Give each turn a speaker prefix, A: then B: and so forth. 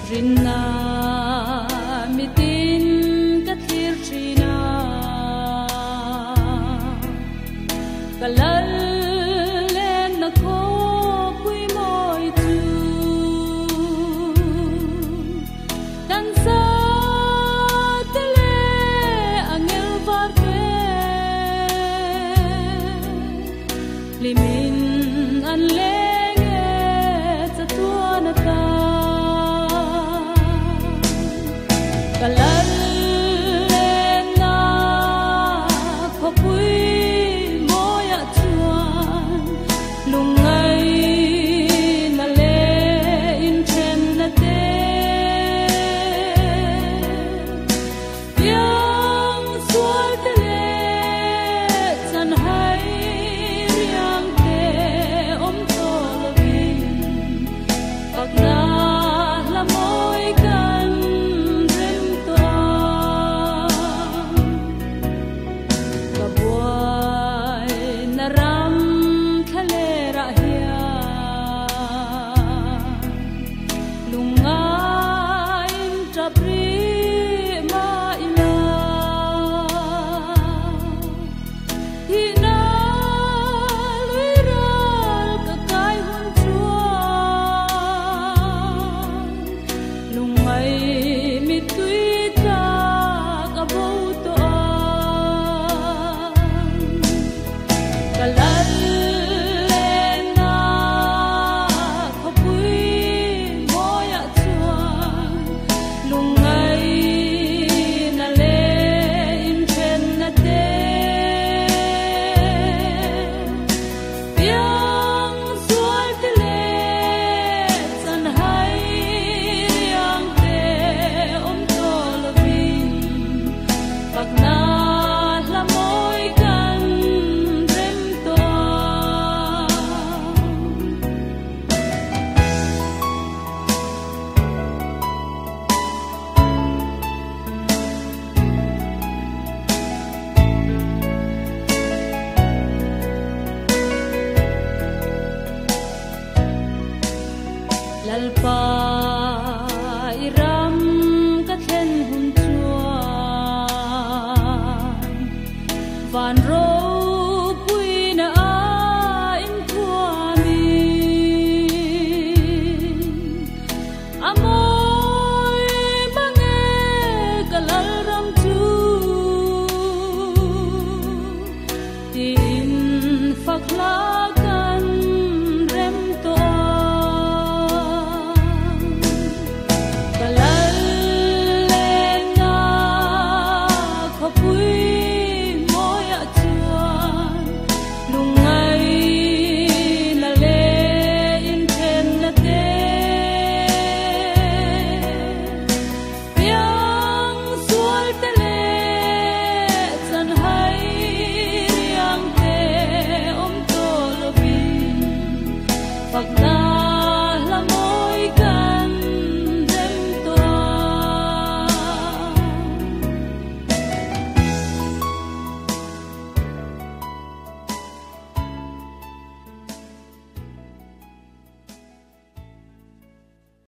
A: rinna mitin kathir china kalal len na ko pui moi tu dan sa tele angel varpe limin an lenge sa tuana ta kalal na ko pui moya chuan lungai na le in chen na te yang sual te le chan hai riang te om to lovin pag na la moi kan rem to kabuai na ram khale ra hia lungai trapri ma ila hina lui ral ka kai hun chuan lungai mi tui ta ka bo to kalal na ko pui moya chuan lungai na le in chen na te yang sual te le chan hai riang te om to lovin pag na la moi kan rem to lalpa